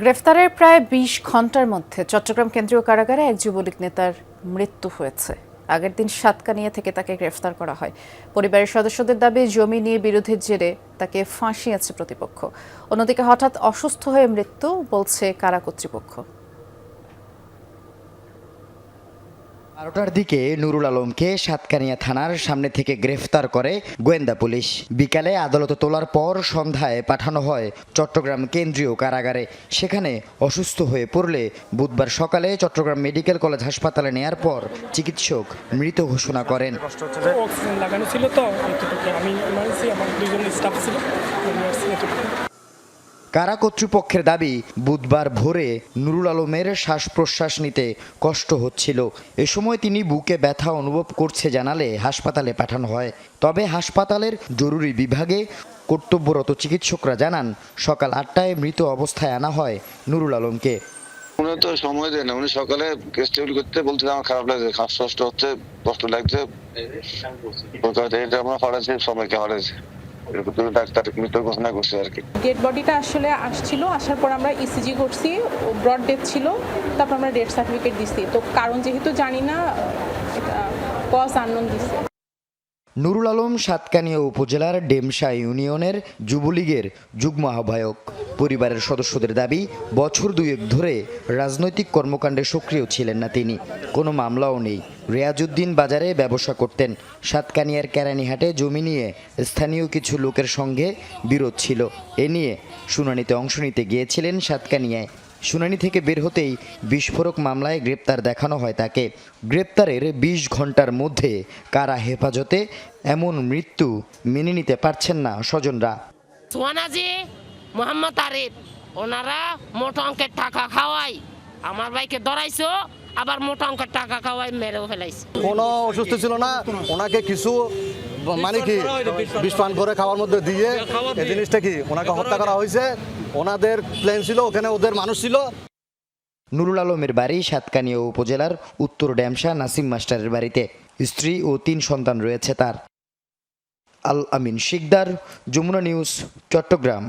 গ্রেফতারের প্রায় ২০ ঘন্টার মধ্যে চট্টগ্রাম কেন্দ্রীয় কারাগারে এক যুবলীগ নেতার মৃত্যু হয়েছে। আগের দিন সাতকানিয়া থেকে তাকে গ্রেফতার করা হয়। পরিবারের সদস্যদের দাবি, জমি নিয়ে বিরোধের জেরে তাকে ফাঁসিয়েছে প্রতিপক্ষ। অন্যদিকে হঠাৎ অসুস্থ হয়ে মৃত্যু বলছে কারা কর্তৃপক্ষ। ১২টার দিকে নুরুল আলমকে সাতকানিয়া থানার সামনে থেকে গ্রেফতার করে গোয়েন্দা পুলিশ। বিকালে আদালতে তোলার পর সন্ধ্যায় পাঠানো হয় চট্টগ্রাম কেন্দ্রীয় কারাগারে। সেখানে অসুস্থ হয়ে পড়লে বুধবার সকালে চট্টগ্রাম মেডিকেল কলেজ হাসপাতালে নেয়ার পর চিকিৎসক মৃত ঘোষণা করেন। অক্সিজেন লাগানো ছিল তো, আমি ইমার্জেন্সি, আমার দুজন স্টাফ ছিল। কারা কর্তৃপক্ষের দাবি, বুধবার ভোরে নুরুল আলমের শ্বাস প্রশ্বাস নিতে কষ্ট হচ্ছিল। এ সময় তিনি বুকে ব্যথা অনুভব করছে জানালে হাসপাতালে পাঠানো হয়। তবে হাসপাতালের জরুরি বিভাগে কর্তব্যরত চিকিৎসকরা জানান, সকাল ৮টায় মৃত অবস্থায় আনা হয় নুরুল আলমকে। উনি তো সময় দেয় না, উনি সকালে কেস টেবিল করতে বলছে আমার খারাপ লাগছে, শ্বাসকষ্ট হচ্ছে, কষ্ট লাগছে, এটা আমরা হরাইছি, সময়কে হরাইছি, ডাক্তার মৃত্যু ঘোষণা করছে আর কি। ডেড বডিটা আসলে আসছিল, আসার পর আমরা ইসিজি করছি, ব্রড ডেথ ছিল, তারপর আমরা ডেথ সার্টিফিকেট দিচ্ছি। তো কারণ যেহেতু জানি না, এটা কজ আননোন দিচ্ছে। নুরুল আলম সাতকানিয়া উপজেলার ডেমশা ইউনিয়নের যুবলীগের যুগ্ম আহ্বায়ক। পরিবারের সদস্যদের দাবি, বছর দুয়েক ধরে রাজনৈতিক কর্মকাণ্ডে সক্রিয় ছিলেন না তিনি। কোনো মামলাও নেই। রিয়াজউদ্দিন বাজারে ব্যবসা করতেন। সাতকানিয়ার কেরানীহাটে জমি নিয়ে স্থানীয় কিছু লোকের সঙ্গে বিরোধ ছিল। এ নিয়ে শুনানিতে অংশ নিতে গিয়েছিলেন সাতকানিয়ায়। শুনানি থেকে বের হতেই বিস্ফোরক মামলায় গ্রেপ্তার দেখানো হয় তাকে। গ্রেপ্তারের ২০ ঘন্টার মধ্যে কারা হেফাজতে, এমন মৃত্যু মেনে নিতে পারছেন না স্বজনরা। সোয়ানাজি, মোহাম্মদ আরিফ, ওনারা মোটা অঙ্কের টাকা খাওয়াই আমার ভাইকে ধরাইছো, আবার মোটা অঙ্কের টাকা খাওয়াই মেরেও ফেলাইছে। কোনো অসুস্থ ছিল না, ওনাকে কিছু মানে কি বিষ পান করে খাওয়ার মধ্যে দিয়ে এই জিনিসটা কি ওনাকে হত্যা করা হয়েছে। ওনাদের প্লেন ছিল, ওখানে ওদের মানুষ ছিল। নুরুল আলমের বাড়ি সাতকানিয়া উপজেলার উত্তর ড্যামশা নাসিম মাস্টারের বাড়িতে। স্ত্রী ও ৩ সন্তান রয়েছে তার। আল আমিন শিকদার, যমুনা নিউজ, চট্টগ্রাম।